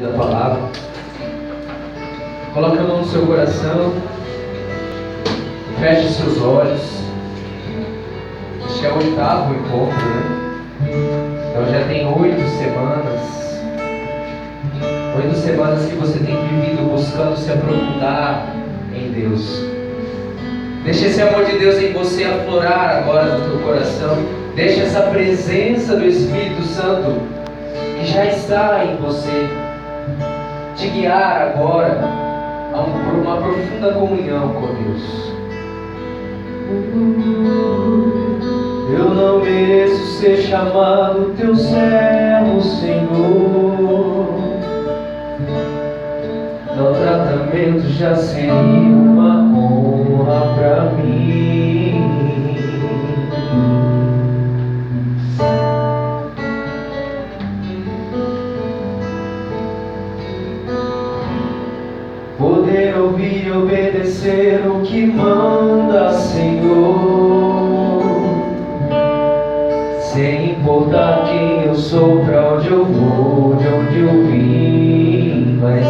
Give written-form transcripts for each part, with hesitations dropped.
Da palavra. Coloque a mão no seu coração, feche seus olhos. Este é o 8º encontro, né? Então já tem 8 semanas. 8 semanas que você tem vivido buscando se aprofundar em Deus. Deixe esse amor de Deus em você aflorar agora no teu coração. Deixe essa presença do Espírito Santo que já está em você te guiar agora a uma profunda comunhão com Deus. Eu não mereço ser chamado teu servo, Senhor. Meu tratamento já seria uma honra pra mim. Poder ouvir e obedecer o que manda, Senhor, sem importar quem eu sou, pra onde eu vou, de onde eu vim. Mas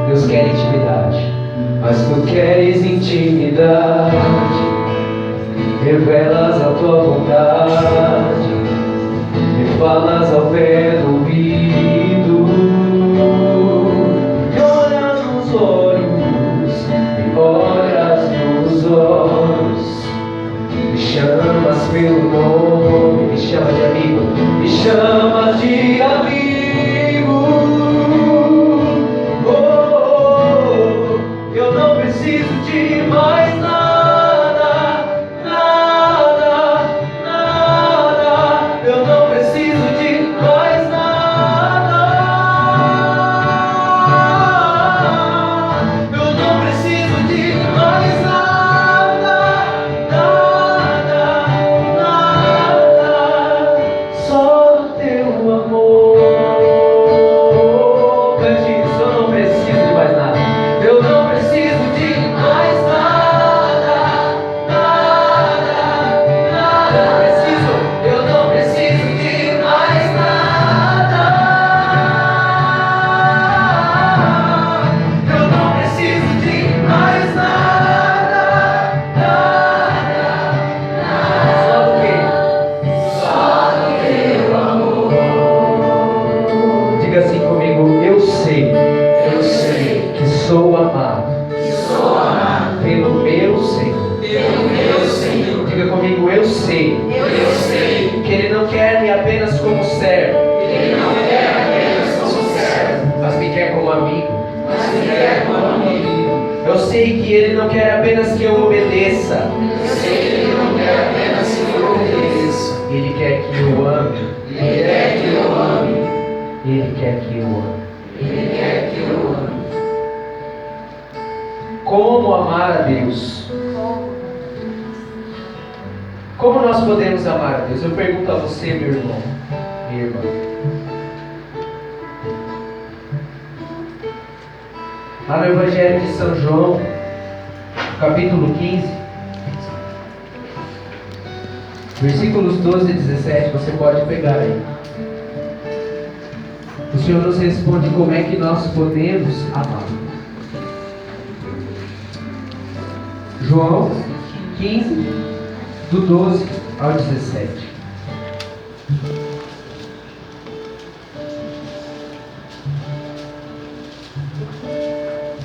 Deus quer intimidade, mas tu queres intimidade. Revelas a tua vontade, me falas ao pé do ouvido. Olhas nos olhos, me chamas pelo nome, me chama de amigo, me chama de amigo. Eu não preciso de mais nada, nada, nada. Eu não preciso de mais nada. Eu não preciso de mais nada, nada, nada, só do teu amor. Cante isso, eu não preciso de mais nada. Eu não preciso de mais nada, nada, nada. Eu não preciso de mais nada. Eu não preciso de mais nada, nada, nada. Só do quê? Só do teu amor. Diga assim comigo: eu sei que sou amado pelo meu Senhor. Diga comigo: eu sei que Ele não quer me apenas como servo, mas me quer como amigo. Eu sei que Ele não quer apenas que eu obedeça, Ele quer que eu ame. Ele quer que eu ame. Como amar a Deus? Como nós podemos amar a Deus? Eu pergunto a você, meu irmão, minha irmã. Lá no Evangelho de São João, capítulo 15, versículos 12 e 17, você pode pegar aí. O Senhor nos responde como é que nós podemos amar. João 15, do 12 ao 17.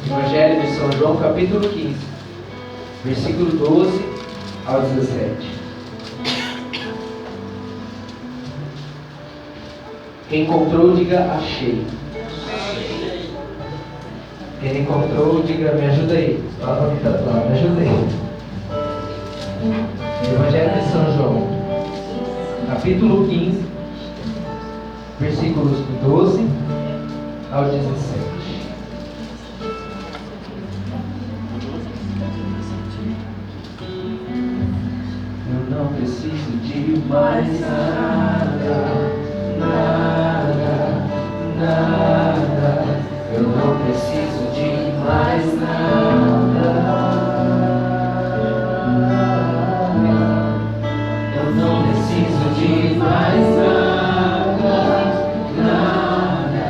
Evangelho de São João, capítulo 15, versículo 12 ao 17. Quem encontrou, diga achei. Quem encontrou, diga me ajuda aí. Fala me tatuar, me ajuda aí. Evangelho de São João, capítulo 15, versículos do 12 ao 17. Eu não preciso de mais nada, nada, nada. Eu não preciso de mais nada. Eu não preciso de mais nada, nada,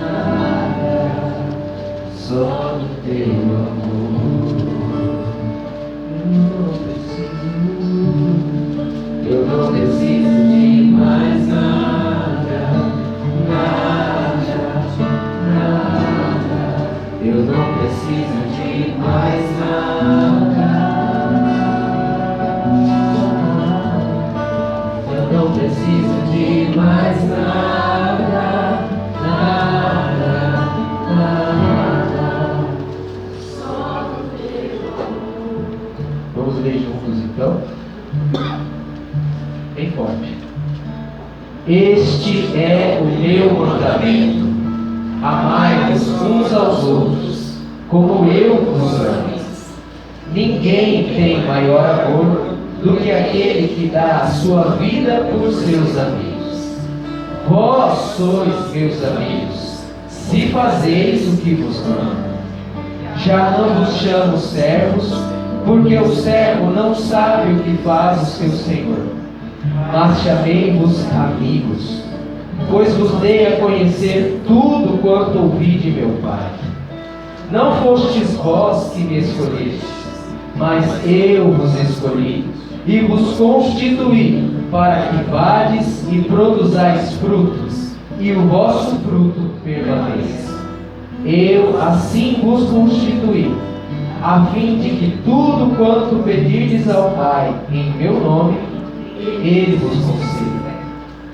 nada. só no teu amor. Eu não preciso de mais nada, nada, nada. Eu não preciso de mais nada. Eu não preciso de mais nada, nada, nada. Vamos ler juntos então? Bem forte. Este é o meu mandamento: amai-vos uns aos outros, como eu vos amo. Ninguém tem maior amor do que aquele que dá a sua vida por seus amigos. Vós sois meus amigos, se fazeis o que vos mando. Já não vos chamo servos, porque o servo não sabe o que faz o seu senhor. Mas chamei-vos amigos, pois vos dei a conhecer tudo quanto ouvi de meu Pai. Não fostes vós que me escolhestes, mas eu vos escolhi e vos constituí para que vades e produzais frutos, e o vosso fruto permaneça. Eu assim vos constituí, a fim de que tudo quanto pedirdes ao Pai em meu nome, Ele vos conceda.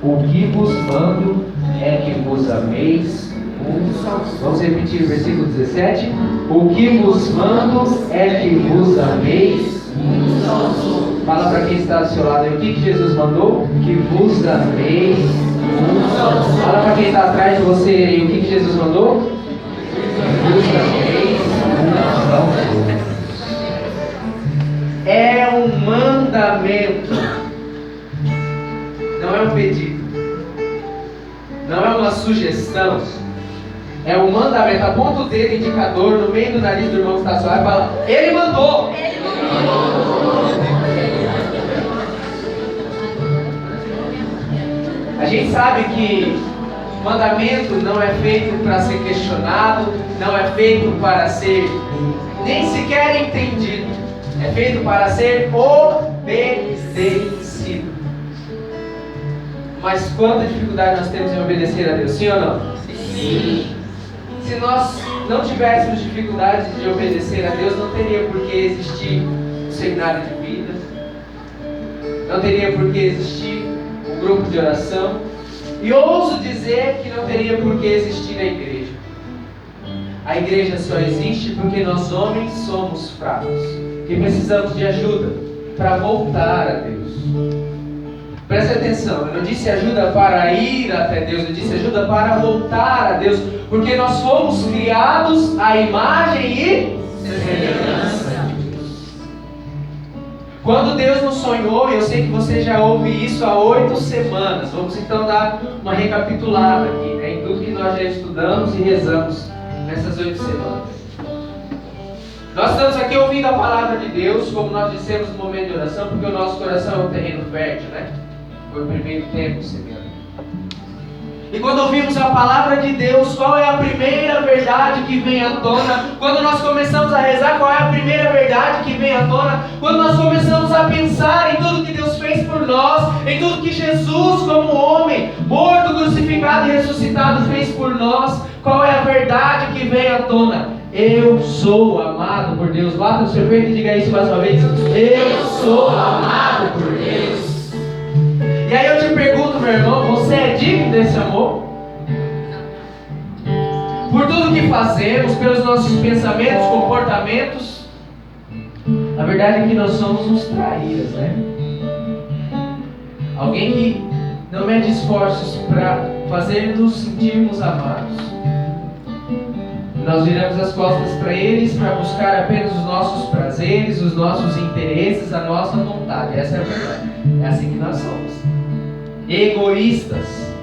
O que vos mando é que vos ameis uns aos outros. Vamos repetir o versículo 17? O que vos mando é que vos ameis uns aos outros. Fala para quem está do seu lado aí, o que Jesus mandou? Que vos ameis uns aos outros. Fala para quem está atrás de você aí, o que Jesus mandou? Que vos ameis uns aos outros. É um mandamento, não é um pedido, não é uma sugestão, é um mandamento. Aponta o dedo indicador no meio do nariz do irmão que está ao seu lado e fala: Ele mandou! Ele mandou! A gente sabe que mandamento não é feito para ser questionado, não é feito para ser nem sequer entendido. É feito para ser obedecido. Mas quanta dificuldade nós temos em obedecer a Deus, sim ou não? Sim. Se nós não tivéssemos dificuldade de obedecer a Deus, não teria por que existir o seminário de vida, não teria por que existir o grupo de oração, e ouso dizer que não teria por que existir a igreja. A igreja só existe porque nós homens somos fracos, que precisamos de ajuda para voltar a Deus. Preste atenção, eu não disse ajuda para ir até Deus, eu disse ajuda para voltar a Deus, porque nós fomos criados à imagem e semelhança de Deus. Quando Deus nos sonhou, e eu sei que você já ouve isso há 8 semanas, vamos então dar uma recapitulada aqui, né, em tudo que nós já estudamos e rezamos nessas 8 semanas. Nós estamos aqui ouvindo a palavra de Deus, como nós dissemos no momento de oração, porque o nosso coração é um terreno fértil, né? Foi o primeiro tempo, Senhor. E quando ouvimos a palavra de Deus, qual é a primeira verdade que vem à tona? Quando nós começamos a rezar, qual é a primeira verdade que vem à tona? Quando nós começamos a pensar em tudo que Deus fez por nós, em tudo que Jesus, como homem, morto, crucificado e ressuscitado, fez por nós, qual é a verdade que vem à tona? Eu sou amado por Deus. Bata no seu peito e diga isso mais uma vez. Eu sou amado por Deus. E aí eu te pergunto, meu irmão, você é digno desse amor? Por tudo que fazemos, pelos nossos pensamentos, comportamentos, a verdade é que nós somos uns traíras, né? Alguém que não mede esforços para fazer nos sentirmos amados. Nós viramos as costas para eles para buscar apenas os nossos prazeres, os nossos interesses, a nossa vontade. Essa é a verdade. É assim que nós somos. Egoístas.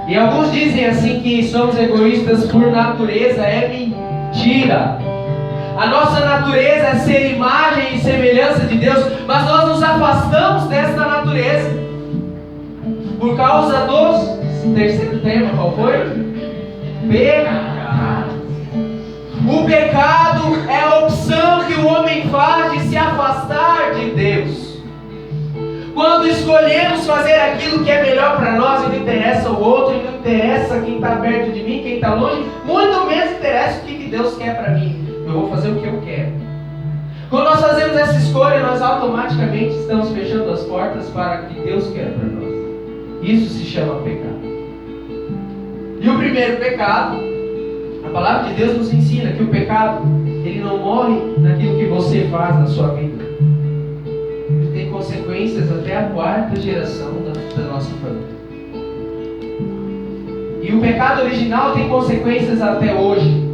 E alguns dizem assim que somos egoístas por natureza. É mentira. A nossa natureza é ser imagem e semelhança de Deus, mas nós nos afastamos desta natureza por causa dos... Terceiro tema, qual foi? Pecado. quando escolhemos fazer aquilo que é melhor para nós, e não interessa o outro, e não interessa quem está perto de mim, quem está longe, muito menos interessa o que Deus quer para mim. Eu vou fazer o que eu quero. Quando nós fazemos essa escolha, nós automaticamente estamos fechando as portas para o que Deus quer para nós. Isso se chama pecado. E o primeiro pecado, a palavra de Deus nos ensina que o pecado, ele não morre naquilo que você faz na sua vida. Ele tem consequências até a 4ª geração da nossa família. E o pecado original tem consequências até hoje.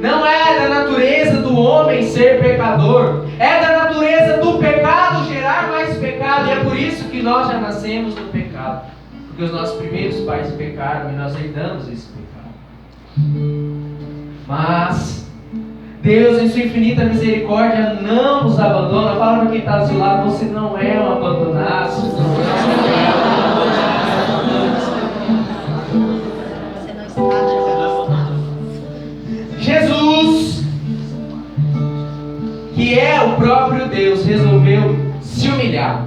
Não é da natureza do homem ser pecador, é da natureza do pecado gerar mais pecado, e é por isso que nós já nascemos no pecado, porque os nossos primeiros pais pecaram e nós herdamos esse pecado. Mas Deus, em sua infinita misericórdia, não nos abandona. Fala para quem está do seu lado: você não é um abandonado. Jesus, que é o próprio Deus, resolveu se humilhar.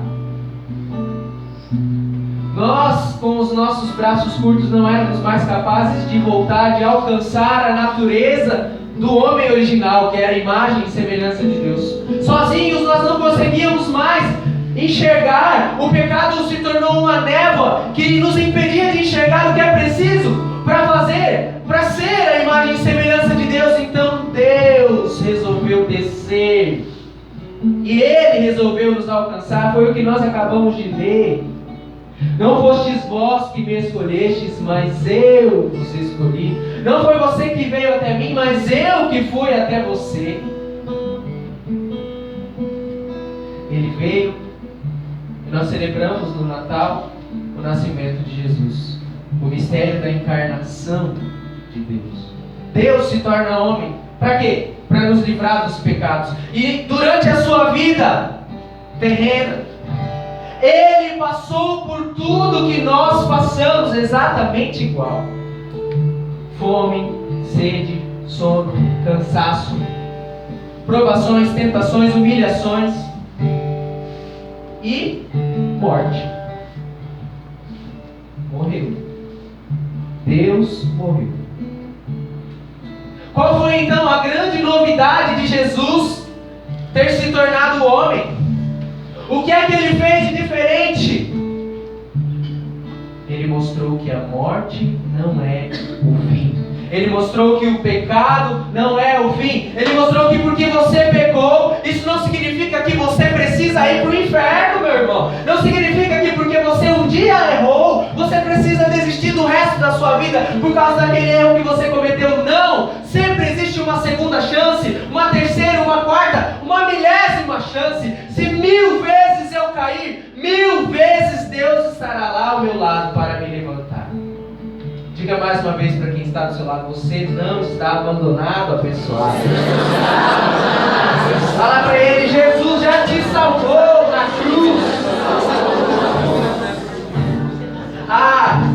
Nós, com os nossos braços curtos, não éramos mais capazes de voltar, de alcançar a natureza do homem original, que era a imagem e semelhança de Deus. Sozinhos nós não conseguíamos mais enxergar. O pecado se tornou uma névoa que nos impedia de enxergar o que é preciso para ser a imagem e semelhança de Deus. Então Deus resolveu descer e Ele resolveu nos alcançar. Foi o que nós acabamos de ler. Não fostes vós que me escolhestes, mas eu vos escolhi. Não foi você que veio até mim, mas eu que fui até você. Ele veio e nós celebramos no Natal o nascimento de Jesus, o mistério da encarnação de Deus. Deus se torna homem. Para quê? Para nos livrar dos pecados. E durante a sua vida terrena, Ele passou por tudo que nós passamos, exatamente igual. Fome, sede, sono, cansaço, provações, tentações, humilhações e morte. Morreu. Deus morreu. Qual foi então a grande novidade de Jesus ter se tornado homem? O que é que Ele fez de diferente? Ele mostrou que a morte não é o fim. Ele mostrou que o pecado não é o fim. Ele mostrou que porque você pecou, isso não significa que você precisa ir para o inferno, meu irmão. Não significa que porque você um dia errou, você precisa desistir do resto da sua vida por causa daquele erro que você cometeu. Não! Sempre existe uma segunda chance, uma terceira, uma quarta, uma milésima chance. Se 1000 vezes eu cair, 1000 vezes Deus estará lá ao meu lado para me levantar. Diga mais uma vez para quem está do seu lado: você não está abandonado, abençoado. Fala para ele: Jesus já te salvou na cruz.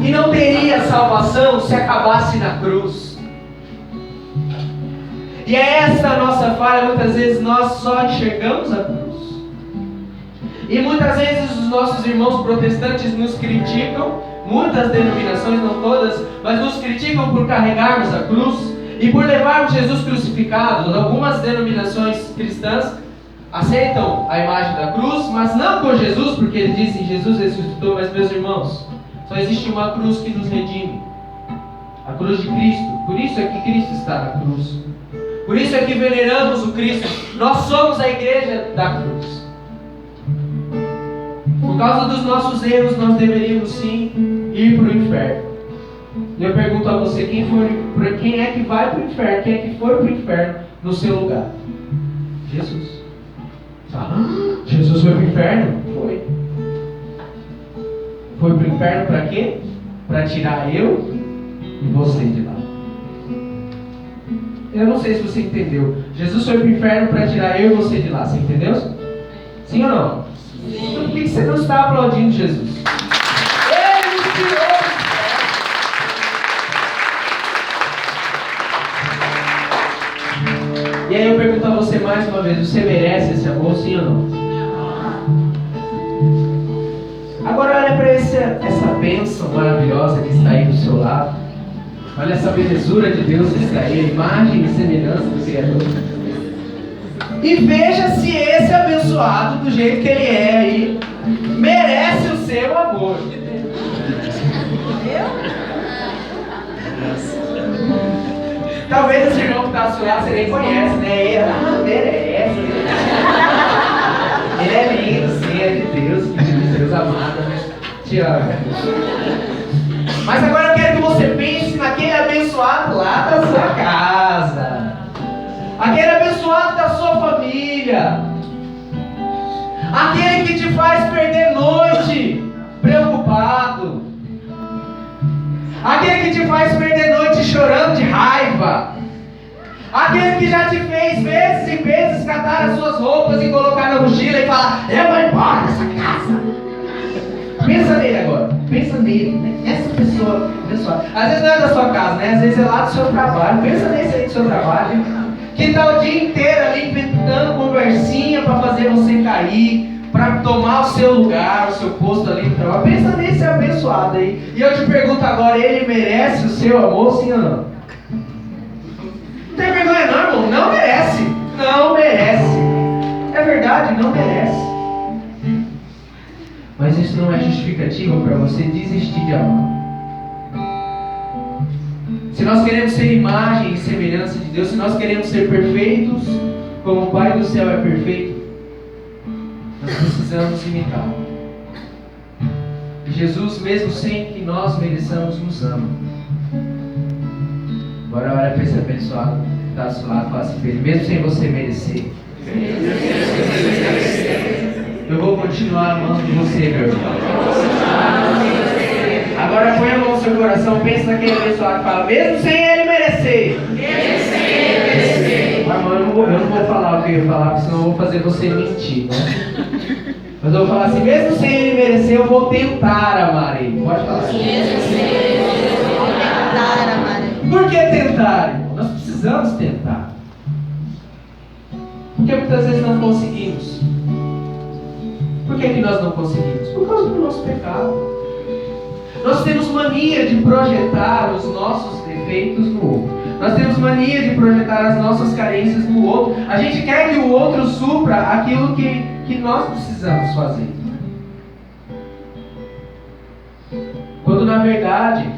E não teria salvação se acabasse na cruz. E é essa a nossa falha. Muitas vezes nós só enxergamos a cruz. E muitas vezes os nossos irmãos protestantes nos criticam. Muitas denominações, não todas, mas nos criticam por carregarmos a cruz e por levarmos Jesus crucificado. Algumas denominações cristãs aceitam a imagem da cruz, mas não com Jesus, porque eles dizem Jesus ressuscitou. Mas, meus irmãos, só existe uma cruz que nos redime, a cruz de Cristo. Por isso é que Cristo está na cruz. Por isso é que veneramos o Cristo. Nós somos a igreja da cruz. Por causa dos nossos erros, nós deveríamos sim ir para o inferno. E eu pergunto a você: quem é que vai para o inferno? Quem é que foi para o inferno no seu lugar? Jesus. Jesus foi para o inferno? Foi. Foi para o inferno para quê? Para tirar eu e você de lá. Eu não sei se você entendeu. Jesus foi para o inferno para tirar eu e você de lá. Você entendeu? Sim ou não? Então, por que você não está aplaudindo Jesus? Ele nos tirou. E aí eu pergunto a você mais uma vez: você merece esse amor, sim ou não? essa bênção maravilhosa que está aí do seu lado. Olha essa belezura de Deus que está aí, a imagem e semelhança do Criador. E veja se esse abençoado, do jeito que ele é aí, merece o seu amor. Talvez esse irmão que está ao seu lado você nem conhece, né? Ele merece. Ele é lindo, sim, é de Deus, filho de Deus amado, né? Te amo. Mas agora eu quero que você pense naquele abençoado lá da sua casa. Aquele abençoado da sua família. Aquele que te faz perder noite preocupado. Aquele que te faz perder noite chorando de raiva. Aquele que já te fez vezes e vezes catar as suas roupas e colocar na mochila e falar: eu vou embora dessa casa. Pensa nele agora. Pensa nele, né? Essa pessoa abençoada. Às vezes não é da sua casa, né? Às vezes é lá do seu trabalho. Pensa nesse aí do seu trabalho, que está o dia inteiro ali inventando conversinha para fazer você cair, para tomar o seu lugar, o seu posto ali no trabalho. Pensa nesse abençoado aí. E eu te pergunto agora, ele merece o seu amor, sim ou não? Não tem vergonha não, irmão? Não merece. Não merece. É verdade, não merece. Mas isso não é justificativa para você desistir de amar. Se nós queremos ser imagem e semelhança de Deus, se nós queremos ser perfeitos, como o Pai do céu é perfeito, nós precisamos imitá-lo. E Jesus, mesmo sem que nós mereçamos, nos ama. Agora olha para esse abençoado que está ao seu lado e fala assim para ele: mesmo sem você merecer, eu vou continuar amando você, meu irmão. Agora põe a mão no seu coração, pensa naquele abençoado que fala: mesmo sem ele merecer. Mas irmão, eu não vou falar o que eu ia falar, porque senão eu vou fazer você mentir, né? Mas eu vou falar assim: mesmo sem ele merecer, eu vou tentar amar ele. Pode falar assim. Mesmo sem ele merecer, eu vou tentar amar ele. Por que tentar, irmão? Nós precisamos tentar. Porque muitas vezes não conseguimos. Por que nós não conseguimos? Por causa do nosso pecado. Nós temos mania de projetar os nossos defeitos no outro. Nós temos mania de projetar as nossas carências no outro. A gente quer que o outro supra aquilo que nós precisamos fazer. Quando na verdade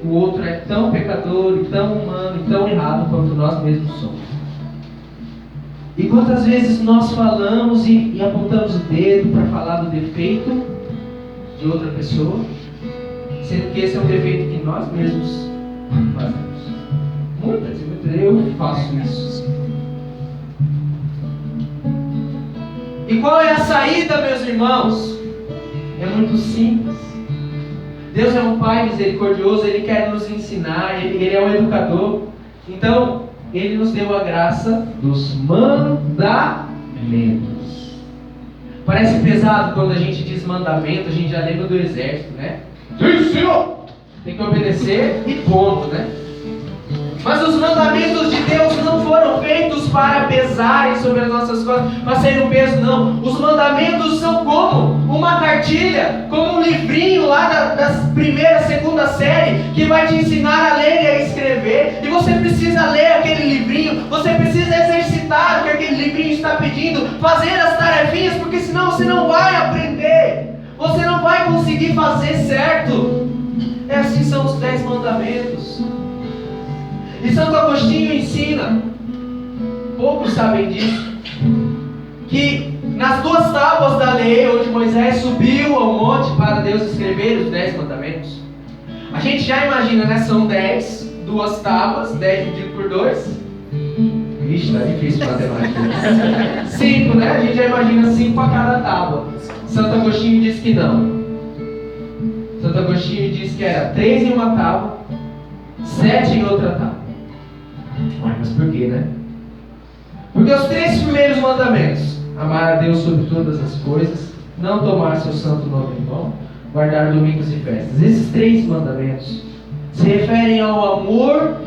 o outro é tão pecador, e tão humano, e tão errado quanto nós mesmos somos. E quantas vezes nós falamos e apontamos o dedo para falar do defeito de outra pessoa, sendo que esse é um defeito que nós mesmos fazemos. Muitas eu faço isso. E qual é a saída, meus irmãos? É muito simples. Deus é um Pai misericordioso, Ele quer nos ensinar, Ele é um educador. Então, Ele nos deu a graça dos mandamentos. Parece pesado quando a gente diz mandamento, a gente já lembra do exército, né? Sim, senhor! Tem que obedecer e ponto, né? Mas os mandamentos de Deus não foram feitos para pesarem sobre as nossas costas, para serem um peso, não. Os mandamentos são como uma cartilha, como um livrinho lá da primeira, segunda série, que vai te ensinar a ler e a escrever. E você precisa ler aquele livrinho, você precisa exercitar o que aquele livrinho está pedindo, fazer as tarefinhas, porque senão você não vai aprender, você não vai conseguir fazer certo. É assim são os 10 mandamentos. E Santo Agostinho ensina, poucos sabem disso, que nas 2 tábuas da lei, onde Moisés subiu ao monte para Deus escrever os 10 mandamentos, a gente já imagina, né? São 10, 2 tábuas, 10 dividido por 2. Ixi, tá difícil matemática. 5, né? A gente já imagina 5 para cada tábua. Santo Agostinho diz que não. Santo Agostinho diz que era 3 em uma tábua, 7 em outra tábua. Mas por quê, né? Porque os 3 primeiros mandamentos: amar a Deus sobre todas as coisas, não tomar seu santo nome em vão, guardar domingos e festas. Esses 3 mandamentos se referem ao amor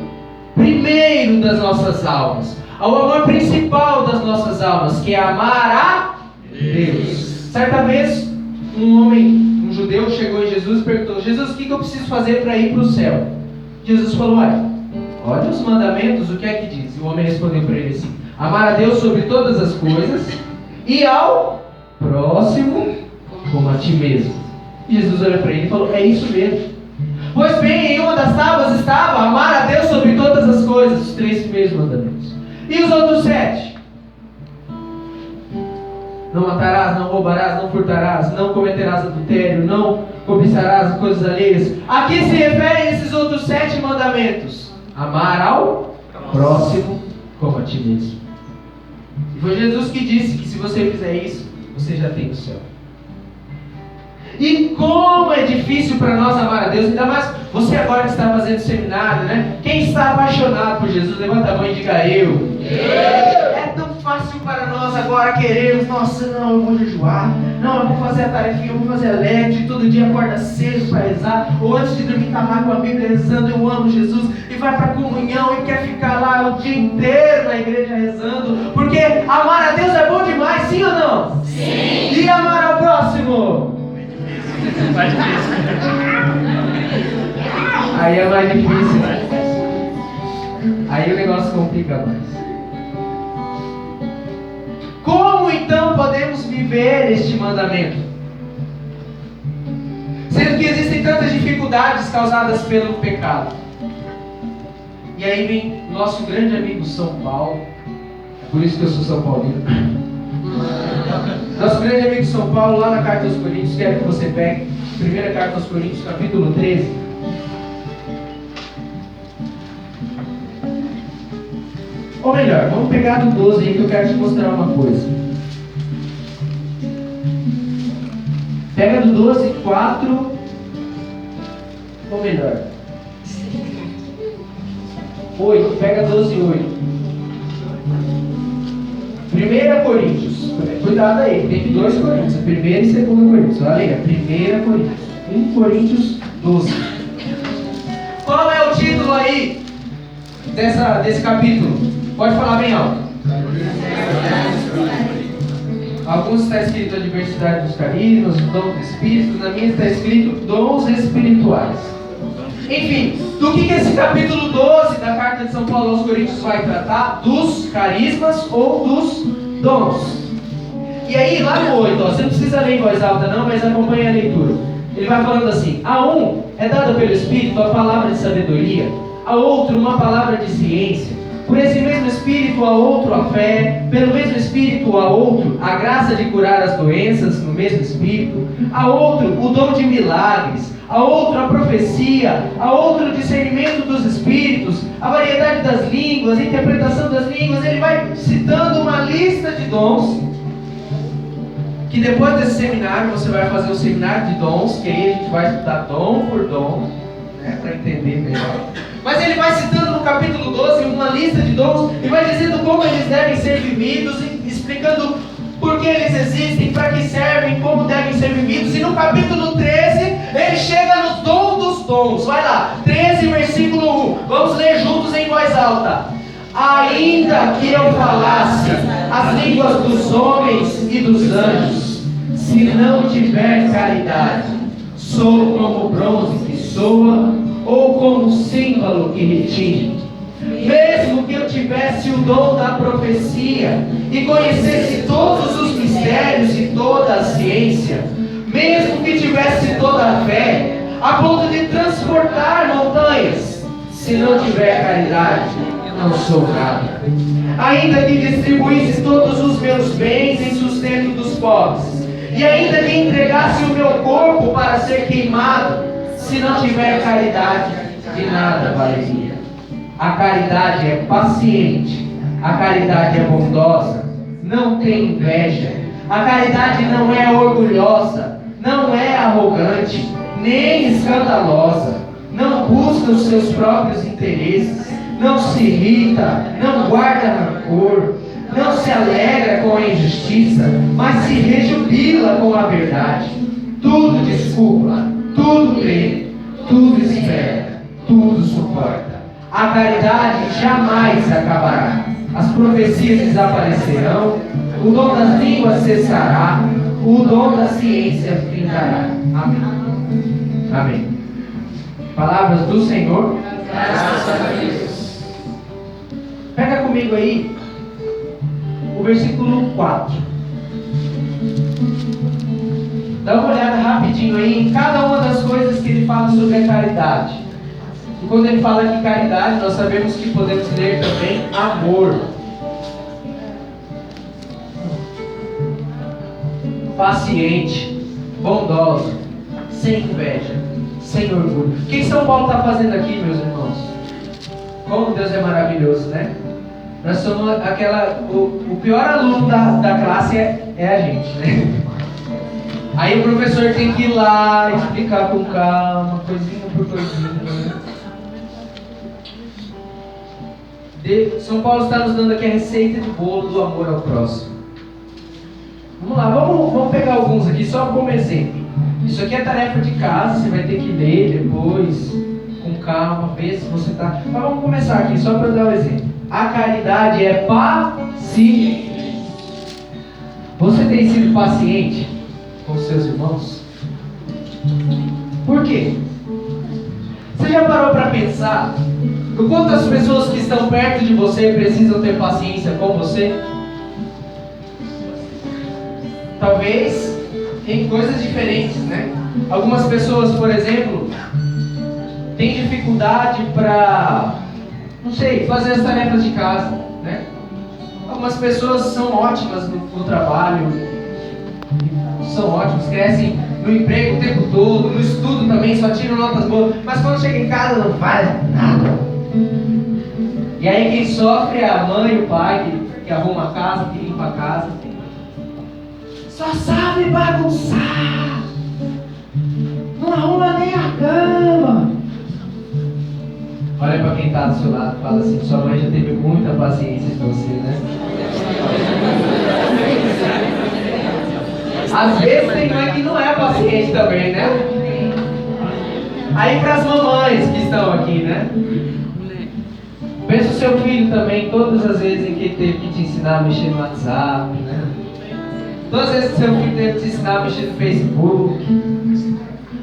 primeiro das nossas almas, ao amor principal das nossas almas, que é amar a Deus. Certa vez, um homem, um judeu chegou em Jesus e perguntou: Jesus, o que eu preciso fazer para ir para o céu? Jesus falou: olha os mandamentos, o que é que diz? E o homem respondeu para ele assim: amar a Deus sobre todas as coisas e ao próximo como a ti mesmo. E Jesus olhou para ele e falou: é isso mesmo. Pois bem, em uma das tábuas estava amar a Deus sobre todas as coisas, os 3 primeiros mandamentos. E os outros 7? Não matarás, não roubarás, não furtarás, não cometerás adultério, não cobiçarás coisas alheias. A que se referem esses outros 7 mandamentos? Amar ao próximo como a ti mesmo. E foi Jesus que disse que se você fizer isso, você já tem o céu. E como é difícil para nós amar a Deus, ainda mais você agora que está fazendo seminário, né? Quem está apaixonado por Jesus, levanta a mão e diga: eu. É tão fácil para nós agora querermos: nossa, não, eu vou jejuar, não, eu vou fazer a tarefinha, eu vou fazer a lectio, todo dia acorda cedo para rezar, ou antes de dormir está lá com a Bíblia rezando, eu amo Jesus, e vai para a comunhão e quer ficar lá o dia inteiro na igreja rezando, porque amar a Deus é bom demais, sim ou não? Sim! E amar ao próximo? Mais difícil. Aí é mais difícil, né? Aí o negócio complica mais. Como então podemos viver este mandamento? Sendo que existem tantas dificuldades causadas pelo pecado. E aí vem nosso grande amigo São Paulo. É por isso que eu sou São Paulino. Nosso grande amigo São Paulo, lá na Carta aos Coríntios, quero que você pegue, primeira Carta aos Coríntios, capítulo 13. Ou melhor, vamos pegar do 12 aí que eu quero te mostrar uma coisa. Pega do 12, 4, ou melhor, 8, pega 12, 8. 1 Coríntios. Cuidado aí, tem 2 Coríntios, 1 e 2 Coríntios. Olha aí, 1 Coríntios. 1 Coríntios 12. Qual é o título aí desse capítulo? Pode falar bem alto. Alguns está escrito a diversidade dos carismas, o dom do Espírito. Na minha está escrito dons espirituais. Enfim, do que esse capítulo 12 da carta de São Paulo aos Coríntios vai tratar? Dos carismas ou dos dons. E aí, lá no 8, você não precisa ler em voz alta não, mas acompanhe a leitura. Ele vai falando assim: a um é dada pelo Espírito a palavra de sabedoria, a outro uma palavra de ciência, por esse mesmo Espírito a outro a fé, pelo mesmo Espírito a outro a graça de curar as doenças, no mesmo Espírito, a outro o dom de milagres, a outro a profecia, a outro o discernimento dos espíritos, a variedade das línguas, a interpretação das línguas. Ele vai citando uma lista de dons, que depois desse seminário você vai fazer um seminário de dons, que aí a gente vai estudar dom por dom, né, para entender melhor. Mas ele vai citando no capítulo 12 uma lista de dons e vai dizendo como eles devem ser vividos, explicando por que eles existem, para que servem, como devem ser vividos. E no capítulo 13 ele chega no dom dos dons. Vai lá, 13 versículo 1. Vamos ler juntos em voz alta. Ainda que eu falasse as línguas dos homens e dos anjos, se não tiver caridade, sou como bronze que soa, ou como símbolo que retine. Mesmo que eu tivesse o dom da profecia e conhecesse todos os mistérios e toda a ciência, mesmo que tivesse toda a fé, a ponto de transportar montanhas, se não tiver caridade, não sou nada. Ainda que distribuísse todos os meus bens em sustento dos pobres, e ainda que entregasse o meu corpo para ser queimado, se não tiver caridade, de nada valeria. A caridade é paciente, a caridade é bondosa, não tem inveja, a caridade não é orgulhosa, não é arrogante, nem escandalosa, não busca os seus próprios interesses, não se irrita, não guarda rancor, não se alegra com a injustiça, mas se rejubila com a verdade. Tudo desculpa, tudo crê, tudo espera, tudo suporta. A caridade jamais acabará. As profecias desaparecerão, o dom das línguas cessará, o dom da ciência findará. Amém. Amém. Palavras do Senhor. Graças a Deus. Pega comigo aí o versículo 4. Dá uma olhada rapidinho aí em cada uma das coisas que ele fala sobre a caridade. E quando ele fala aqui caridade, nós sabemos que podemos ler também amor. Paciente, bondoso, sem inveja, sem orgulho. O que São Paulo está fazendo aqui, meus irmãos? Como Deus é maravilhoso, né? Nós somos o pior aluno da classe é a gente, né? Aí o professor tem que ir lá explicar com calma, coisinha por coisinha. São Paulo está nos dando aqui a receita de bolo do amor ao próximo. Vamos lá, vamos pegar alguns aqui só como exemplo. Isso aqui é tarefa de casa, você vai ter que ler depois, com calma, ver se você está... Mas vamos começar aqui, só para dar um exemplo. A caridade é paciente. Você tem sido paciente com seus irmãos? Por quê? Você já parou para pensar o quanto as pessoas que estão perto de você precisam ter paciência com você? Talvez em coisas diferentes, né? Algumas pessoas, por exemplo, têm dificuldade para, não sei, fazer as tarefas de casa, né? Algumas pessoas são ótimas no trabalho, são ótimas, crescem no emprego o tempo todo, no estudo também, só tiram notas boas, mas quando chega em casa não faz nada. E aí quem sofre é a mãe e o pai que arruma a casa, que limpa a casa. Só sabe bagunçar, não arruma nem a cama. Olha para quem está do seu lado e fala assim: sua mãe já teve muita paciência com você, né? Às vezes tem mãe que não é paciente também, né? Aí para as mamães que estão aqui, né? Pensa o seu filho também, todas as vezes em que ele teve que te ensinar a mexer no WhatsApp, né? Todas as vezes que seu filho teve que te ensinar a mexer no Facebook.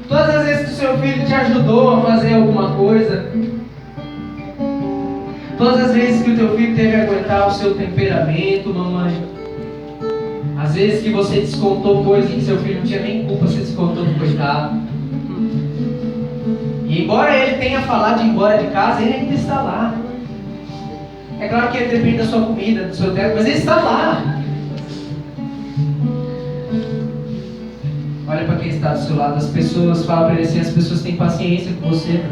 Todas as vezes que o seu filho te ajudou a fazer alguma coisa. Todas as vezes que o teu filho teve que aguentar o seu temperamento, mamãe. Às vezes que você descontou coisas que seu filho não tinha nem culpa, você descontou do coitado. E embora ele tenha falado de ir embora de casa, ele ainda está lá. É claro que ele depende da sua comida, do seu teto, mas ele está lá. Olha para quem está do seu lado. As pessoas, fala para ele assim: as pessoas têm paciência com você.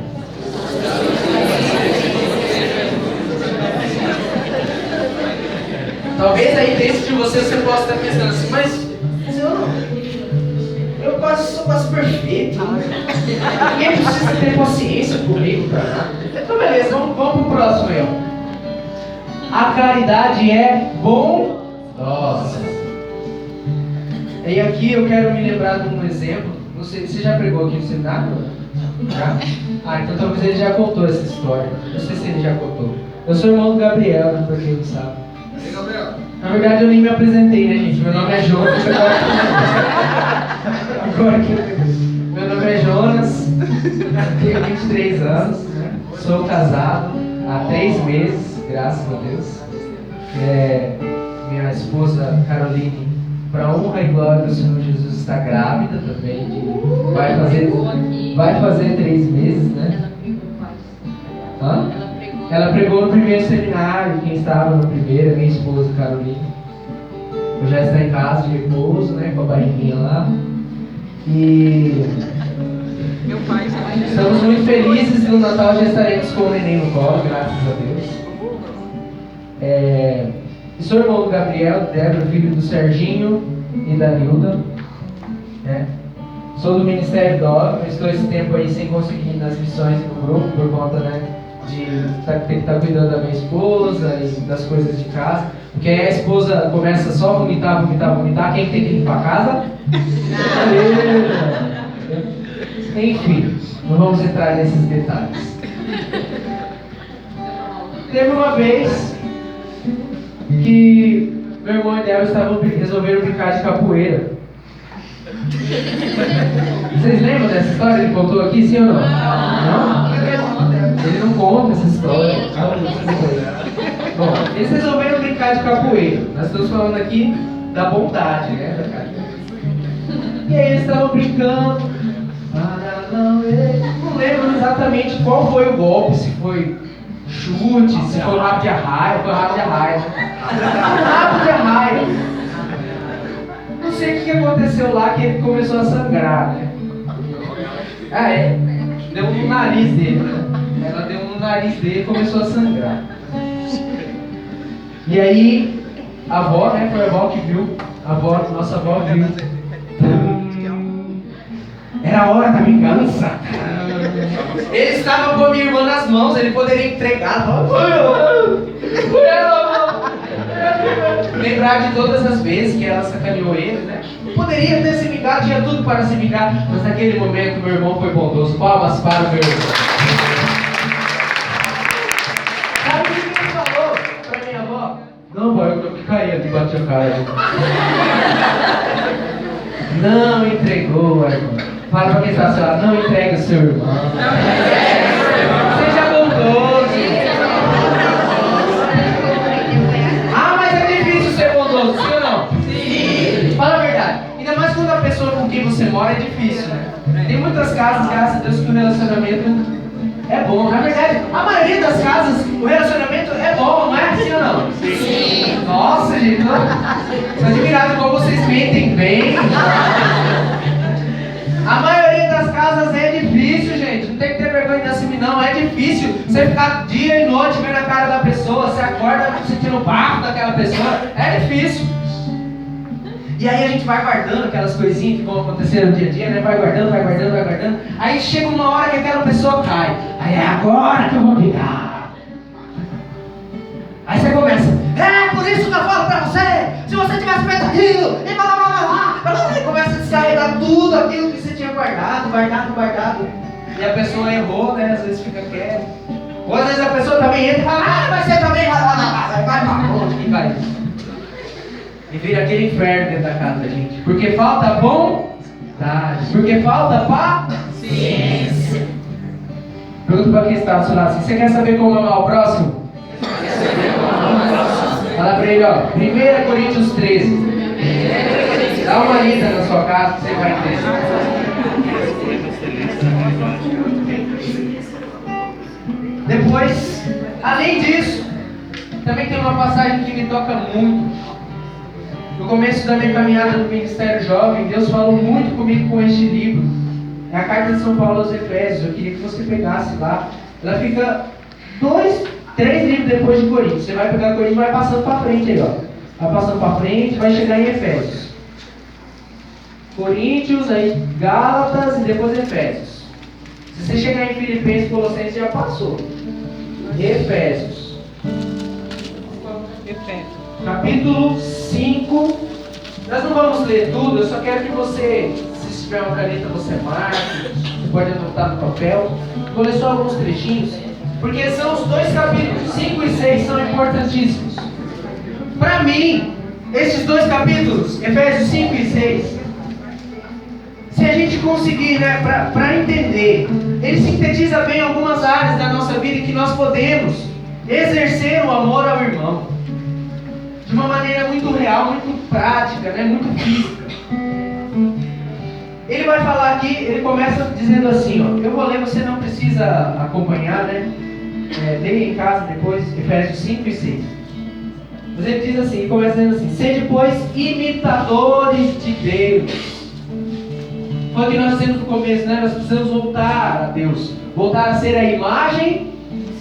Talvez aí dentro de você possa estar pensando assim: mas eu quase sou quase perfeito. Ninguém precisa ter paciência comigo para nada. Então beleza, vamos pro próximo aí, ó. A caridade é bondosa. E aqui eu quero me lembrar de um exemplo. Não sei, você já pregou aqui no seminário? Já? Então talvez ele já contou essa história. Não sei se ele já contou. Eu sou irmão do Gabriel, né, pra quem não sabe. Ei, Gabriel. Na verdade eu nem me apresentei, né, gente? Meu nome é Jonas. Agora que meu nome é Jonas, tenho 23 anos, né? Sou casado há 3 meses, graças a Deus. Minha esposa Caroline, para honra e glória do Senhor Jesus, está grávida também. Vai fazer 3 meses, né? Ela pregou no primeiro seminário. Quem estava no primeiro, minha esposa Caroline. Eu já está em casa de repouso, né? Com a barriguinha lá. E Meu pai já estamos muito felizes. No Natal já estaremos com o neném no colo, graças a Deus. Sou irmão do Gabriel, Débora, filho do Serginho e da Nilda. Sou do Ministério DOG. Estou esse tempo aí sem conseguir ir nas missões e no grupo por conta, né, de ter que estar cuidando da minha esposa e das coisas de casa. Porque aí a esposa começa só a vomitar. Quem tem que limpar a casa? Enfim, não vamos entrar nesses detalhes. Teve uma vez que meu irmão e Débora resolveram brincar de capoeira. Vocês lembram dessa história? Ele contou aqui, sim ou não? Não? Ele não conta essa história. Bom, eles resolveram brincar de capoeira. Nós estamos falando aqui da bondade, né? E aí eles estavam brincando. Não lembro exatamente qual foi o golpe, se foi chute, se foi rabo de arraia. Foi rabo de arraia, né? Rabo de arraia. Não sei o que aconteceu lá, que ele começou a sangrar, né? Deu no nariz dele, né? Ela deu no nariz dele e começou a sangrar. E aí, a avó, né? Foi a avó que viu. Nossa avó viu. Era a hora da vingança. Ele estava com a minha irmã nas mãos, ele poderia entregar. Foi ela. Lembrar de todas as vezes que ela sacaneou ele, né? Poderia ter se vingado, tinha tudo para se vingar, mas naquele momento meu irmão foi bondoso. Palmas para o meu irmão. Sabe o que ele falou para minha avó? Não, pai, eu que caí ali, bati a cara. Não entregou, irmão. Fala pra quem está assim, não entrega o seu irmão. Seja bondoso. Ah, mas é difícil ser bondoso, sim ou não? Sim. Fala a verdade. Ainda mais quando a pessoa com quem você mora é difícil, né? Tem muitas casas, graças a Deus, que o relacionamento é bom. Na verdade, a maioria das casas, o relacionamento é bom, não é assim ou não? Sim. Nossa, gente, estou admirado como vocês mentem bem. A maioria das casas é difícil, gente. Não tem que ter vergonha de assumir, não. É difícil você ficar dia e noite vendo a cara da pessoa. Você acorda sentindo o bafo daquela pessoa. É difícil. E aí a gente vai guardando aquelas coisinhas que vão acontecer no dia a dia, né? Vai guardando. Aí chega uma hora que aquela pessoa cai. Aí é agora que eu vou brigar. Aí você começa. É por isso que eu falo pra você. Se você tivesse feito aquilo, e blá. E começa a descarregar tudo aquilo que você tinha guardado. E a pessoa errou, né? Às vezes fica quieto. Ou às vezes a pessoa também entra e fala, mas você também vai pra onde que vai? E vira aquele inferno dentro da casa da gente. Porque falta bondade. Porque falta paciência. Pergunta pra quem está do seu lado assim, você quer saber como amar o próximo? Fala pra ele, ó, 1 Coríntios 13. Dá uma lida na sua casa que você vai entender. Depois, além disso, também tem uma passagem que me toca muito. No começo da minha caminhada no Ministério Jovem, Deus falou muito comigo com este livro. É a carta de São Paulo aos Efésios. Eu queria que você pegasse lá. Ela fica 3 livros depois de Coríntios. Você vai pegar Coríntios e vai passando para frente aí, ó. Vai passando para frente, vai chegar em Efésios. Coríntios, aí Gálatas e depois Efésios. Se você chegar em Filipenses e Colossenses, já passou. Efésios. Capítulo 5. Nós não vamos ler tudo, eu só quero que você, se tiver uma caneta, você marque. Você pode anotar no papel. Vou ler só alguns trechinhos, porque são os 2 capítulos, 5 e 6, são importantíssimos. Para mim, esses 2 capítulos, Efésios 5 e 6, se a gente conseguir, né, para entender, ele sintetiza bem algumas áreas da nossa vida em que nós podemos exercer o amor ao irmão de uma maneira muito real, muito prática, né, muito física. Ele vai falar aqui, ele começa dizendo assim, ó, eu vou ler, você não precisa acompanhar, né? Leia em casa depois, Efésios 5 e 6. Mas ele diz assim, ele começa dizendo assim, sede, pois, imitadores de Deus. Foi o que nós dizemos no começo, né? Nós precisamos voltar a Deus, voltar a ser a imagem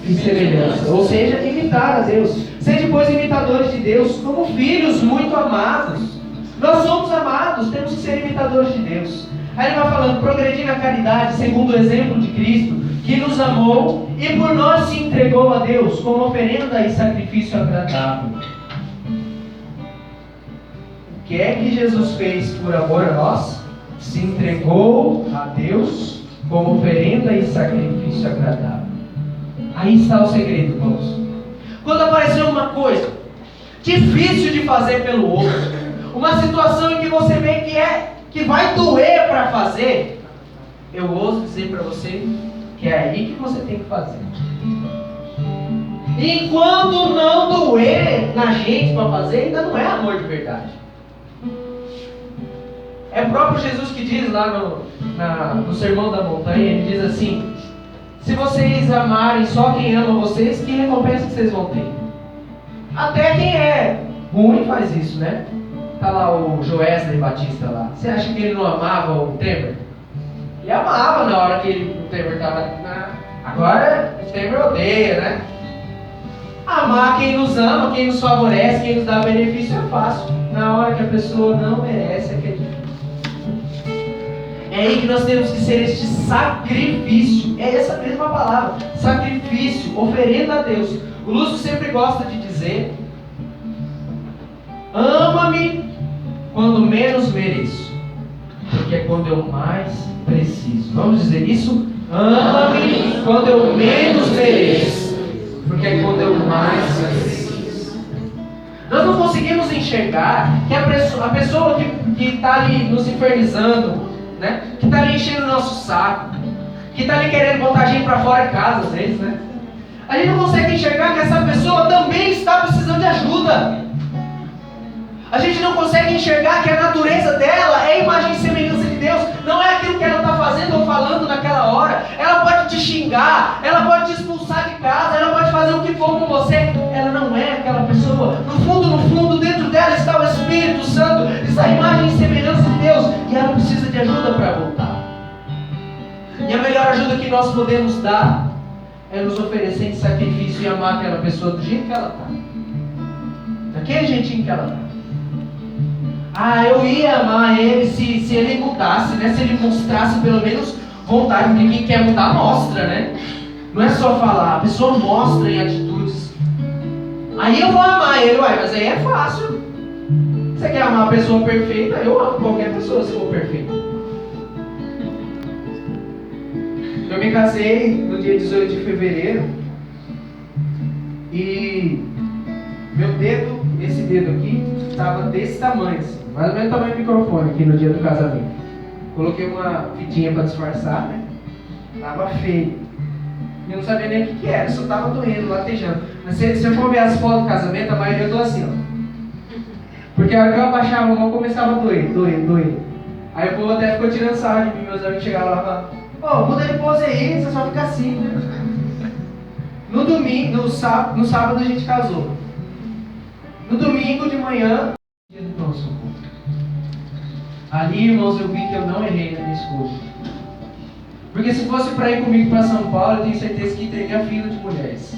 e semelhança, ou seja, imitar a Deus. Sede, pois, imitadores de Deus, como filhos muito amados. Nós somos amados, temos que ser imitadores de Deus. Aí ele vai falando, progredir na caridade, segundo o exemplo de Cristo, que nos amou e por nós se entregou a Deus como oferenda e sacrifício agradável. O que é que Jesus fez por amor a nós? Se entregou a Deus como oferenda e sacrifício agradável. Aí está o segredo, irmãos. Quando aparecer uma coisa difícil de fazer pelo outro, uma situação em que você vê que é que vai doer para fazer, eu ouso dizer para você que é aí que você tem que fazer. E enquanto não doer na gente para fazer, ainda não é amor de verdade. É o próprio Jesus que diz lá no Sermão da Montanha, ele diz assim: se vocês amarem só quem ama vocês, que recompensa que vocês vão ter? Até quem é ruim faz isso, né? Tá lá o Joesley Batista lá. Você acha que ele não amava o Temer? Ele amava na hora que o Temer estava Agora o Temer odeia, né? Amar quem nos ama, quem nos favorece, quem nos dá benefício é fácil. Na hora que a pessoa não merece, é que é difícil. É aí que nós temos que ser este sacrifício. É essa mesma palavra, sacrifício, oferenda a Deus. O Lúcio sempre gosta de dizer: ama-me quando menos mereço, porque é quando eu mais preciso. Vamos dizer isso? Ama-me quando eu menos mereço, porque é quando eu mais preciso. Nós não conseguimos enxergar que a pessoa que está ali nos infernizando, né? Que está ali enchendo o nosso saco, que está ali querendo botar a gente para fora de casa às vezes, né? A gente não consegue enxergar que essa pessoa também está precisando de ajuda. A gente não consegue enxergar que a natureza dela é a imagem e semelhança de Deus. Não é aquilo que ela está fazendo ou falando naquela hora. Ela pode te xingar, ela pode te expulsar de casa, ela pode fazer o que for com você. Ela não é aquela pessoa. No fundo, dentro dela está o Espírito Santo, está a imagem e semelhança de Deus. E ela precisa de ajuda para voltar. E a melhor ajuda que nós podemos dar é nos oferecer em sacrifício e amar aquela pessoa do jeito que ela está. Daquele jeitinho que ela está. Eu ia amar ele se ele mudasse, né? Se ele mostrasse pelo menos vontade, porque quem quer mudar mostra, né? Não é só falar, a pessoa mostra em atitudes. Aí eu vou amar ele, mas aí é fácil. Você quer amar a pessoa perfeita? Eu amo qualquer pessoa se for perfeita. Eu me casei no dia 18 de fevereiro e meu dedo, esse dedo aqui, estava desse tamanho, assim, mais ou menos o tamanho do microfone aqui no dia do casamento. Coloquei uma fitinha para disfarçar, né? Tava feio. Eu não sabia nem o que era, só tava doendo, latejando. Mas se eu for ver as fotos do casamento, a maioria eu tô assim, ó. Porque a hora que eu abaixava a mão, começava a doer. Aí o povo até ficou tirando sarro de mim, meus amigos chegavam lá e falavam: muda de pose aí, você só fica assim, né? No domingo, no sábado a gente casou. No domingo de manhã, dia do pronto-socorro. Ali, irmãos, eu vi que eu não errei na minha escolha. Porque se fosse para ir comigo para São Paulo, eu tenho certeza que teria fila de mulheres.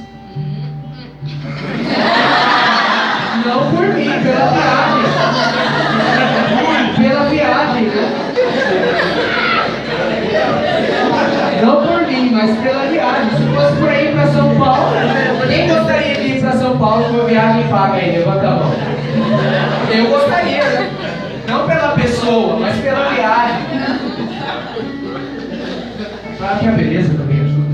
Não por mim, pela viagem. Pela viagem, né? Não por mim, mas pela viagem. Se fosse para ir para São Paulo, quem gostaria de ir para São Paulo com a viagem paga aí? Levanta a mão. Eu gostaria, né? Não pela pessoa, mas pela viagem. Claro que a beleza também ajuda.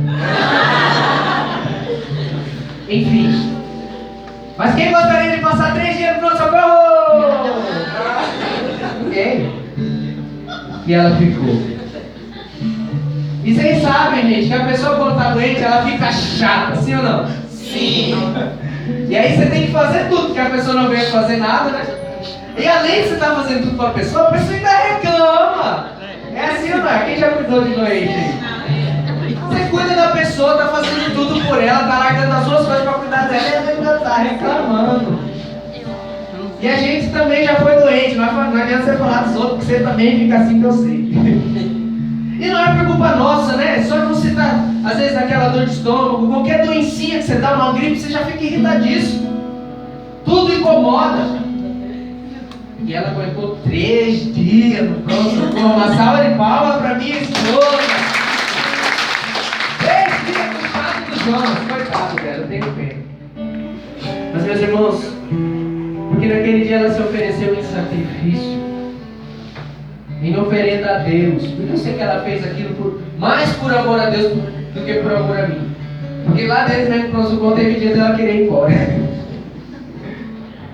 Enfim. Mas quem gostaria de passar 3 dias no pronto-socorro? Ninguém. E ela ficou. E vocês sabem, gente, que a pessoa quando está doente, ela fica chata, sim ou não? Sim. E aí você tem que fazer tudo, porque a pessoa não veio fazer nada, né? E além de você estar fazendo tudo para a pessoa ainda reclama. É assim ou não é? Quem já cuidou de doente aí? Você cuida da pessoa, está fazendo tudo por ela, está largando as outras coisas para cuidar dela e ela ainda está reclamando. E a gente também já foi doente, não adianta você falar dos outros, porque você também fica assim que eu sei. E não é por culpa nossa, né? Só que você tá, às vezes, naquela dor de estômago, qualquer doencinha que você dá, uma gripe, você já fica irritadíssimo. Tudo incomoda. E ela aguentou 3 dias no pronto-socorro. Uma salva de palmas para minha esposa. 3 dias no chato do Jonas. Coitado dela, eu tenho pena. Mas, meus irmãos, porque naquele dia ela se ofereceu em sacrifício, em oferenda a Deus. Por isso é que ela fez aquilo mais por amor a Deus do que por amor a mim. Porque lá dentro, né, no pronto-socorro, teve dia dela querer ir embora.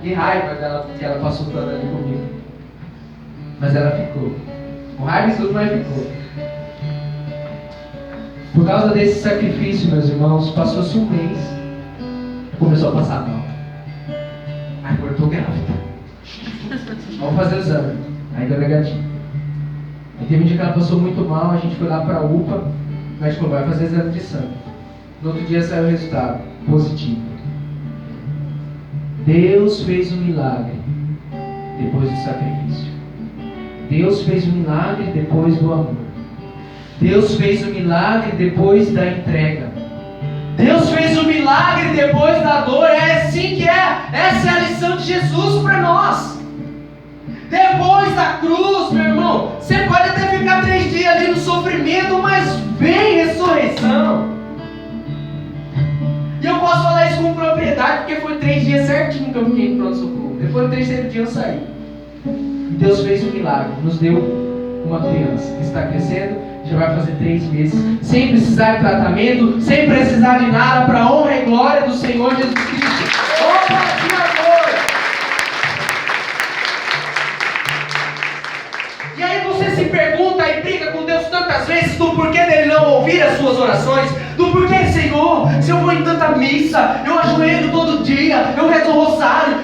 Que raiva dela, que ela passou toda ali comigo. Mas ela ficou. Com raiva e tudo, mas ficou. Por causa desse sacrifício, meus irmãos, passou-se um mês. Começou a passar mal. Aí cortou grávida. Vamos fazer o exame. Aí deu negativo. Aí teve um dia que ela passou muito mal, a gente foi lá para a UPA. O médico falou, vai fazer exame de sangue. No outro dia saiu o resultado positivo. Deus fez um milagre depois do sacrifício. Deus fez um milagre depois do amor. Deus fez um milagre depois da entrega. Deus fez um milagre depois da dor. É assim que é. Essa é a lição de Jesus para nós. Depois da cruz, meu irmão, você pode até ficar 3 dias ali no sofrimento, mas vem ressurreição. E eu posso falar isso com propriedade, porque foi 3 dias certinho que eu fiquei no pronto-socorro. Depois do 3º dia eu saí. E Deus fez um milagre, nos deu uma criança que está crescendo, já vai fazer 3 meses, sem precisar de tratamento, sem precisar de nada, para a honra e glória do Senhor Jesus Cristo. Opa, que amor! E aí você se pergunta e briga com Deus tantas vezes do porquê dele não ouvir as suas orações, do porquê, Senhor, se eu vou em tanta missa, eu ajoelho todo dia, eu rezo o rosário,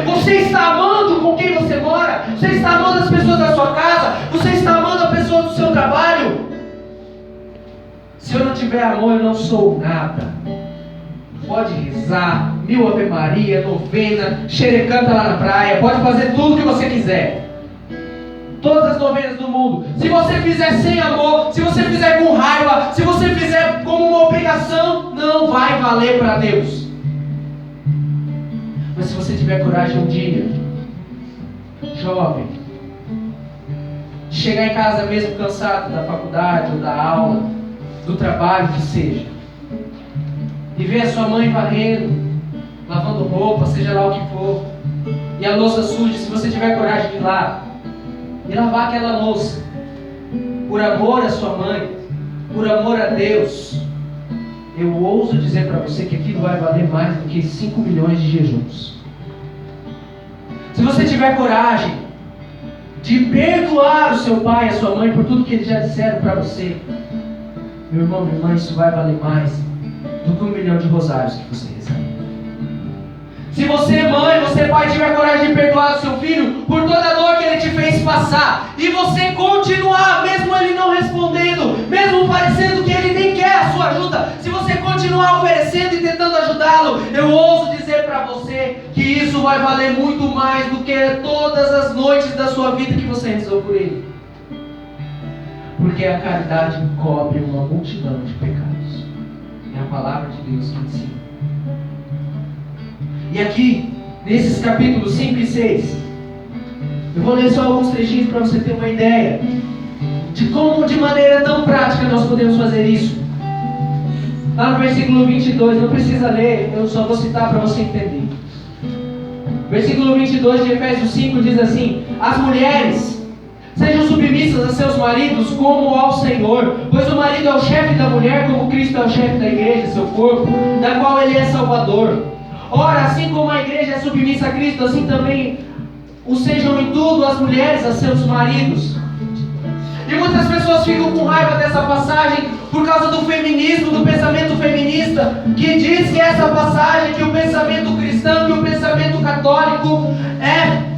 você está amando com quem você mora? Você está amando as pessoas da sua casa? Você está amando a pessoa do seu trabalho? Se eu não tiver amor, eu não sou nada. Pode rezar, 1000 Ave Maria, novena, xerecanta lá na praia, pode fazer tudo o que você quiser. Todas as novenas do mundo. Se você fizer sem amor, se você fizer com raiva, se você fizer como uma obrigação, não vai valer para Deus. Mas se você tiver coragem um dia, jovem, de chegar em casa mesmo cansado da faculdade ou da aula, do trabalho que seja, e ver a sua mãe varrendo, lavando roupa, seja lá o que for, e a louça suja, se você tiver coragem de ir lá e lavar aquela louça, por amor à sua mãe, por amor a Deus, eu ouso dizer para você que aquilo vai valer mais do que 5 milhões de jejuns. Se você tiver coragem de perdoar o seu pai e a sua mãe por tudo que eles já disseram para você, meu irmão, minha irmã, isso vai valer mais do que 1 milhão de rosários que você rezar. Se você, mãe, você, pai, tiver coragem de perdoar o seu filho por toda a dor que ele te fez passar, e você continuar, mesmo ele não respondendo, mesmo parecendo que ele nem quer a sua ajuda, se você continuar oferecendo e tentando ajudá-lo, eu ouso dizer para você que isso vai valer muito mais do que todas as noites da sua vida que você rezou por ele. Porque a caridade encobre uma multidão de pecados. É a palavra de Deus que ensina. E aqui, nesses capítulos 5 e 6, eu vou ler só alguns trechinhos para você ter uma ideia de como, de maneira tão prática, nós podemos fazer isso. Lá no versículo 22, não precisa ler, eu só vou citar para você entender. Versículo 22 de Efésios 5 diz assim: as mulheres sejam submissas a seus maridos como ao Senhor, pois o marido é o chefe da mulher, como Cristo é o chefe da igreja, seu corpo, da qual ele é salvador. Ora, assim como a igreja é submissa a Cristo, assim também o sejam em tudo as mulheres a seus maridos. E muitas pessoas ficam com raiva dessa passagem por causa do feminismo, do pensamento feminista, que diz que essa passagem, que o pensamento cristão, que o pensamento católico é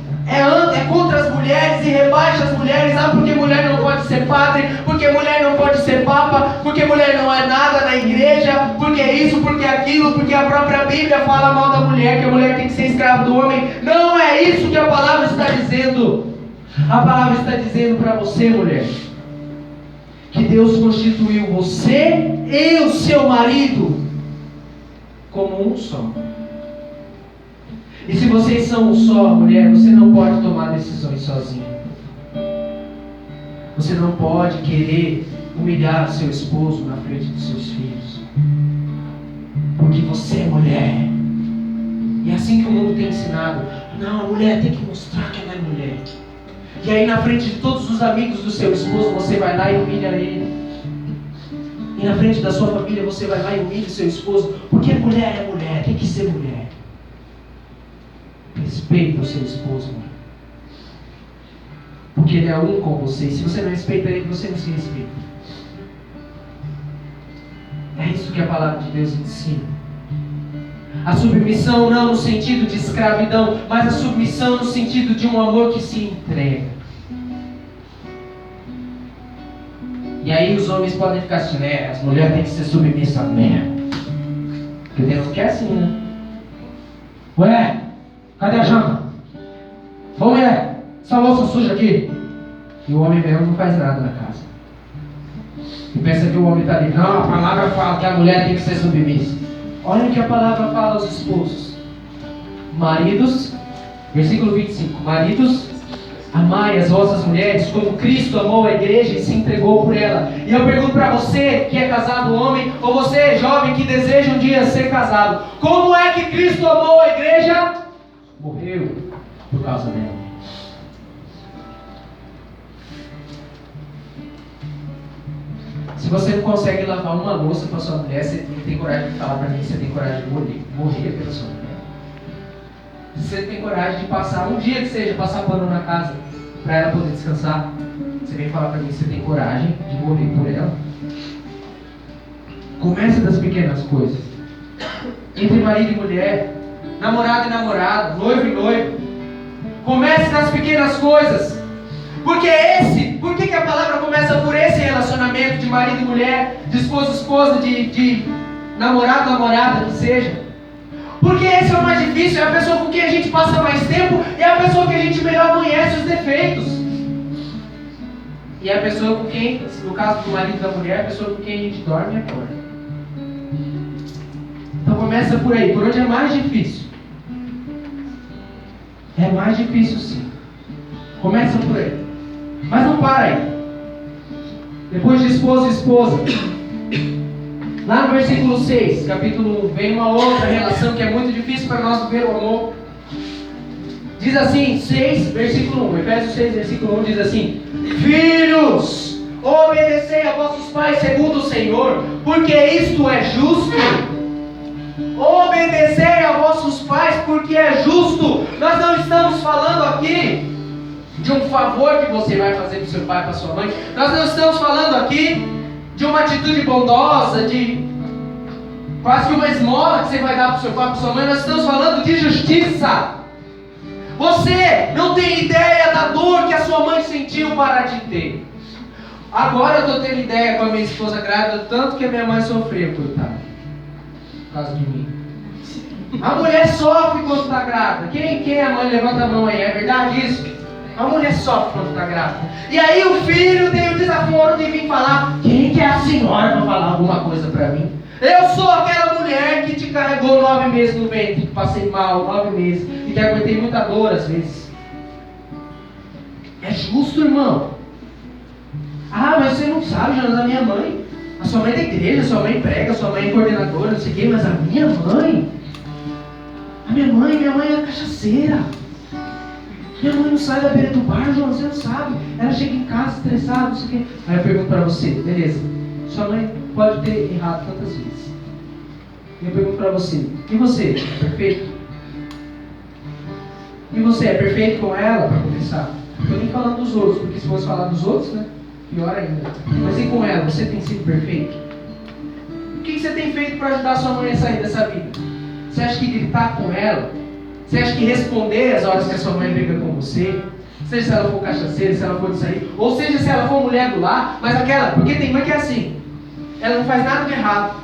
contra as mulheres e rebaixa as mulheres. Porque mulher não pode ser padre, porque mulher não pode ser papa, porque mulher não é nada na igreja, porque isso, porque aquilo, porque a própria Bíblia fala mal da mulher, que a mulher tem que ser escrava do homem. Não é isso que a palavra está dizendo. A palavra está dizendo para você, mulher, que Deus constituiu você e o seu marido como um só. E se vocês são um só, mulher, você não pode tomar decisões sozinha. Você não pode querer humilhar o seu esposo na frente dos seus filhos. Porque você é mulher. E é assim que o mundo tem ensinado. Não, a mulher tem que mostrar que ela é mulher. E aí na frente de todos os amigos do seu esposo, você vai lá e humilha ele. E na frente da sua família, você vai lá e humilha o seu esposo. Porque mulher é mulher, tem que ser mulher. Respeita o seu esposo, mãe. porque Ele é um com você. E se você não respeita Ele, você não se respeita. É isso que a palavra de Deus ensina. A submissão não no sentido de escravidão, mas a submissão no sentido de um amor que se entrega. E aí os homens podem ficar assim, né? As mulheres têm que ser submissas mesmo. Porque Deus não quer assim, né? Ué, cadê a janta? Ô mulher, essa louça suja aqui. E o homem mesmo não faz nada na casa. E pensa que o homem está ali. Não, a palavra fala que a mulher tem que ser submissa. Olha o que a palavra fala aos esposos. Maridos, versículo 25. Maridos, amai as vossas mulheres como Cristo amou a igreja e se entregou por ela. E eu pergunto para você que é casado homem, ou você jovem que deseja um dia ser casado, como é que Cristo amou a igreja? Morreu por causa dela. Se você não consegue lavar uma louça para sua mulher, você não tem coragem de falar para mim que você tem coragem de morrer pela sua mulher. Se você tem coragem de passar um dia que seja, passar pano na casa para ela poder descansar, você vem falar para mim que você tem coragem de morrer por ela. Comece das pequenas coisas. Entre marido e mulher, namorado e namorada, noivo e noivo. Comece das pequenas coisas. Por que a palavra começa por esse relacionamento de marido e mulher, de esposo e esposa, de namorado e namorada, que seja? Porque esse é o mais difícil, é a pessoa com quem a gente passa mais tempo, é a pessoa que a gente melhor conhece os defeitos. E é a pessoa com quem, no caso do marido e da mulher, é a pessoa com quem a gente dorme e acorda. Então começa por aí, por onde é mais difícil. É mais difícil sim. Começa por aí. Mas não para aí. Depois de esposo e esposa, lá no versículo 6, capítulo 1, vem uma outra relação que é muito difícil para nós viver o amor. Diz assim, 6, versículo 1, Efésios 6, versículo 1 diz assim: Filhos, obedecei a vossos pais segundo o Senhor, porque isto é justo. Obedecei a vossos pais porque é justo. Nós não estamos falando aqui de um favor que você vai fazer para o seu pai e para sua mãe. Nós não estamos falando aqui de uma atitude bondosa, de quase que uma esmola que você vai dar para o seu pai e para sua mãe. Nós estamos falando de justiça. Você não tem ideia da dor que a sua mãe sentiu para te ter. Agora eu estou tendo ideia com a minha esposa grávida, tanto que a minha mãe sofreu, coitada, por causa de mim. A mulher sofre quando está grávida. Quem é a mãe? Levanta a mão aí. É verdade isso? A mulher sofre quando está grávida. E aí o filho tem o desaforo de vir falar: quem que é a senhora para falar alguma coisa para mim? Eu sou aquela mulher que te carregou 9 meses no ventre, que passei mal 9 meses e que aguentei muita dor às vezes. É justo, irmão? Ah, mas você não sabe, Jonas, a minha mãe. A sua mãe é da igreja, a sua mãe prega, a sua mãe é coordenadora, não sei o quê, mas a minha mãe... minha mãe é cachaceira. Minha mãe não sai da beira do bar, Jonas, você não sabe. Ela chega em casa estressada, não sei o quê. Aí eu pergunto para você, beleza, sua mãe pode ter errado tantas vezes. E eu pergunto para você, e você, é perfeito? E você, é perfeito com ela, para começar? Não estou nem falando dos outros, porque se fosse falar dos outros, né, pior ainda. Mas e com ela, você tem sido perfeito? O que você tem feito para ajudar sua mãe a sair dessa vida? Você acha que gritar com ela? Você acha que responder as horas que a sua mãe briga com você? Seja se ela for cachaceira, se ela for disso aí, ou seja se ela for mulher do lar, mas aquela, porque tem mãe que é assim, ela não faz nada de errado.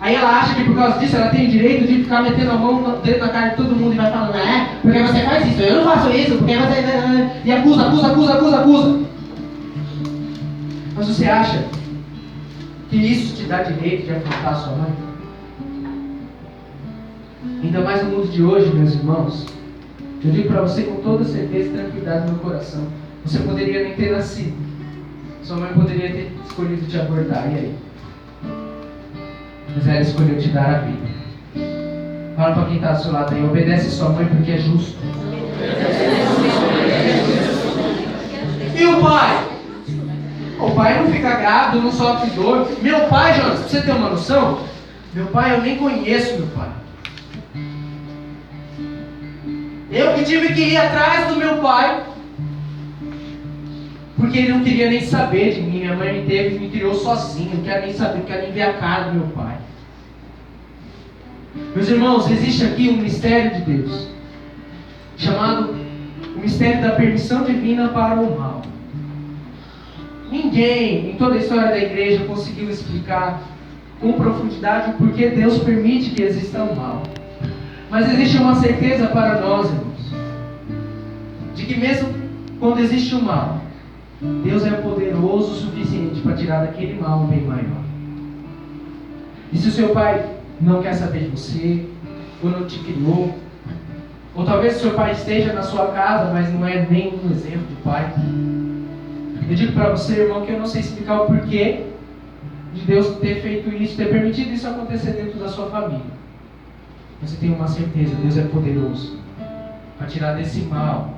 Aí ela acha que por causa disso ela tem o direito de ficar metendo a mão dentro da cara de todo mundo e vai falando, porque você faz isso, eu não faço isso, porque você... E acusa. Mas você acha que isso te dá direito de afrontar a sua mãe? Ainda mais no mundo de hoje, meus irmãos, eu digo para você com toda certeza e tranquilidade no meu coração, você poderia nem ter nascido, sua mãe poderia ter escolhido te abortar, e aí? Mas ela escolheu te dar a vida. Fala para quem está ao seu lado aí, obedece sua mãe porque é justo. E o pai? O pai não fica grávido, não sofre dor. Meu pai, Jonas, pra você ter uma noção, meu pai eu nem conheço meu pai. Eu que tive que ir atrás do meu pai Porque ele não queria nem saber de mim. Minha mãe me teve e me criou sozinho. Não quero nem saber, não quero nem ver a cara do meu pai. Meus irmãos, existe aqui um mistério de Deus, chamado o mistério da permissão divina para o mal. Ninguém, em toda a história da igreja, conseguiu explicar com profundidade o porquê Deus permite que exista o mal. Mas existe uma certeza para nós, irmãos, de que mesmo quando existe o mal, Deus é poderoso o suficiente para tirar daquele mal um bem maior. E se o seu pai não quer saber de você, ou não te criou, ou talvez o seu pai esteja na sua casa, mas não é nenhum exemplo de pai, eu digo para você, irmão, que eu não sei explicar o porquê de Deus ter feito isso, ter permitido isso acontecer dentro da sua família. Você tem uma certeza, Deus é poderoso para tirar desse mal,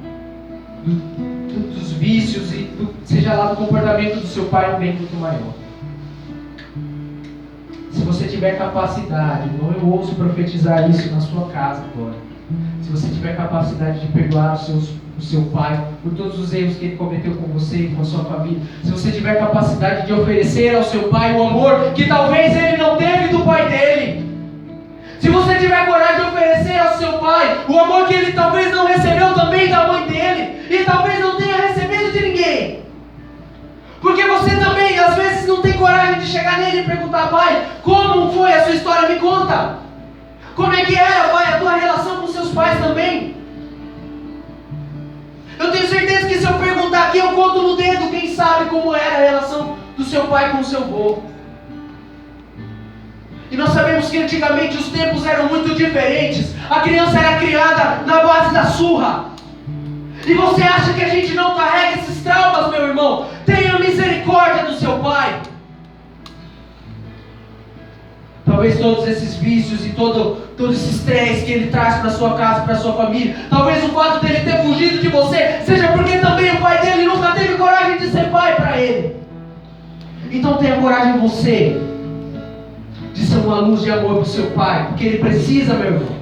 dos vícios e seja lá do comportamento do seu pai um bem muito maior. Se você tiver capacidade, irmão, eu ouso profetizar isso na sua casa agora. Se você tiver capacidade de perdoar o seu pai por todos os erros que ele cometeu com você e com a sua família, se você tiver capacidade de oferecer ao seu pai o amor que talvez ele não teve do pai dele, se você tiver coragem de oferecer ao seu pai o amor que ele talvez não recebeu também da mãe dele, e talvez não tenha recebido de ninguém, porque você também às vezes não tem coragem de chegar nele e perguntar: pai, como foi a sua história? Me conta. Como é que era, pai, a tua relação com seus pais também? Eu tenho certeza que se eu perguntar aqui, eu conto no dedo quem sabe como era a relação do seu pai com o seu avô. E nós sabemos que antigamente os tempos eram muito diferentes. A criança era criada na base da surra. E você acha que a gente não carrega esses traumas, meu irmão? Tenha misericórdia do seu pai. Talvez todos esses vícios e todo esse estresse que ele traz para sua casa, para sua família, talvez o fato dele ter fugido de você seja porque também o pai dele nunca teve coragem de ser pai para ele. Então tenha coragem você de ser uma luz de amor para o seu pai, porque ele precisa, meu irmão.